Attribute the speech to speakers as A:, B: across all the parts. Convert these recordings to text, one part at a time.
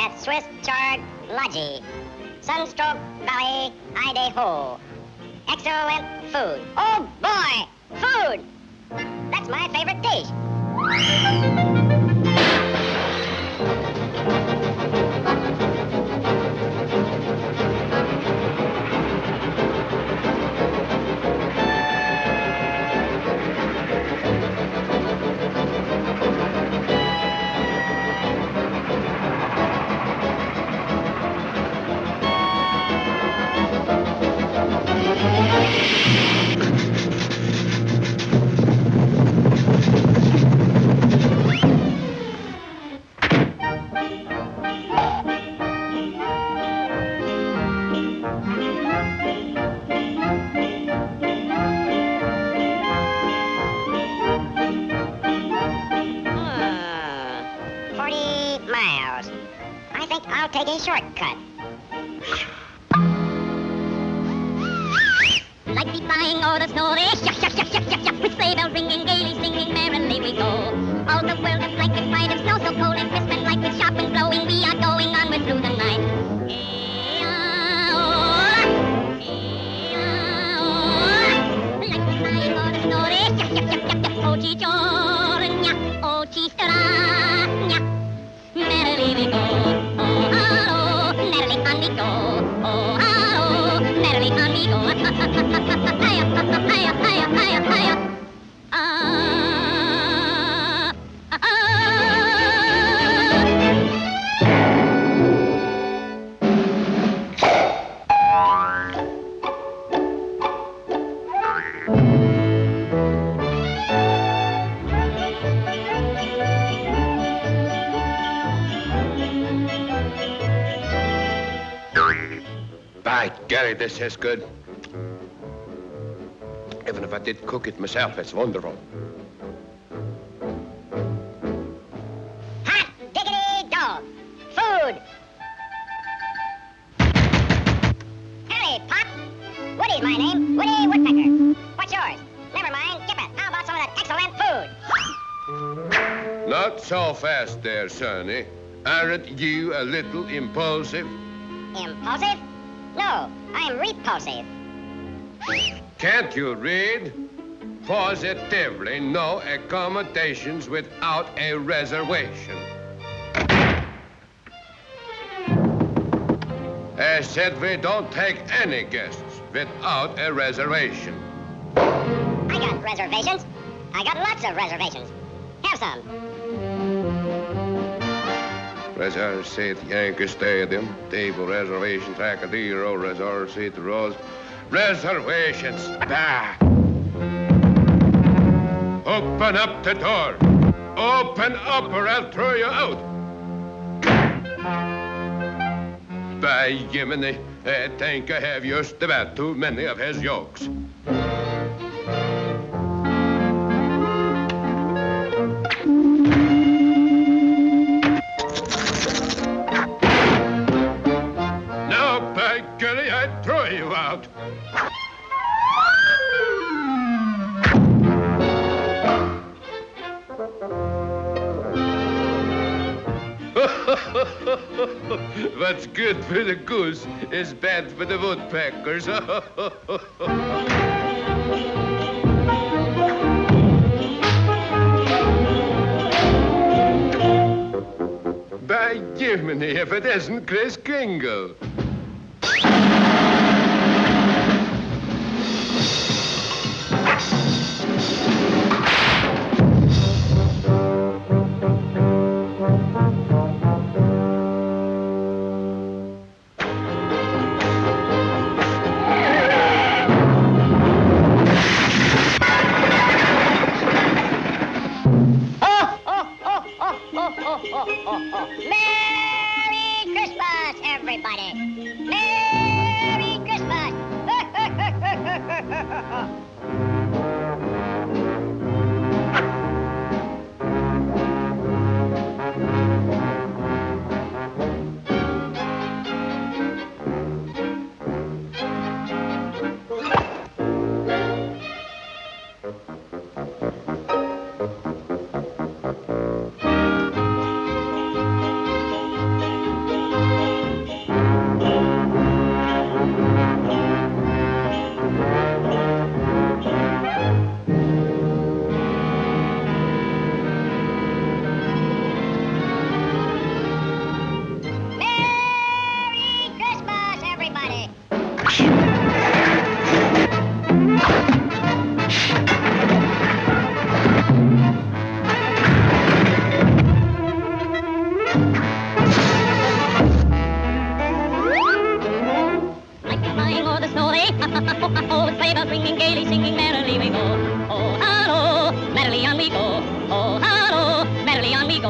A: at Swiss Chard Lodgy, Sunstroke Valley, Idaho. Excellent food. Oh boy, food! That's my favorite dish. I'll take a shortcut. Like the flying or the snow, with sleigh bells ringing, gaily singing, merrily we go. All the world is like in spite of snow so cold and crisp and light with sharp wind blowing. We are going onward through the night. Like the flying or the snow, oh chichornya, oh chistoranya, merrily we go.
B: By Gary, this is good. Even if I did cook it myself, it's wonderful.
A: Hot diggity dog. Food. Howdy, Pop. Woody's my name. Woody Woodpecker. What's yours? Never mind. Skip it. How about some of that excellent food?
B: Not so fast there, Sonny. Aren't you a little impulsive?
A: Impulsive? No, I'm repulsive.
B: Can't you read? Positively no accommodations without a reservation. I said we don't take any guests without a reservation.
A: I got reservations. I got lots of reservations. Have some.
B: Reserve seat, Yankee Stadium, table reservation, Tracadero, reserve seat, Rose. Reservations. Bah! Open up the door. Open up or I'll throw you out. By Jiminy, I think I have just about too many of his jokes. Gilly, I'd throw you out. What's good for the goose is bad for the woodpeckers. By Jiminy, if it isn't Kris Kringle.
A: Merry Christmas, everybody. Oh, sleigh bells ringing gaily, singing merrily we go. Oh, hallo, merrily on we go. Oh, hallo, merrily on we go.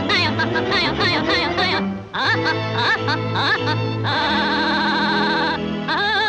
A: Hiya, hiya, hiya, hiya, hiya. Ah, ah, ah, ah, ah, ah, ah, ah.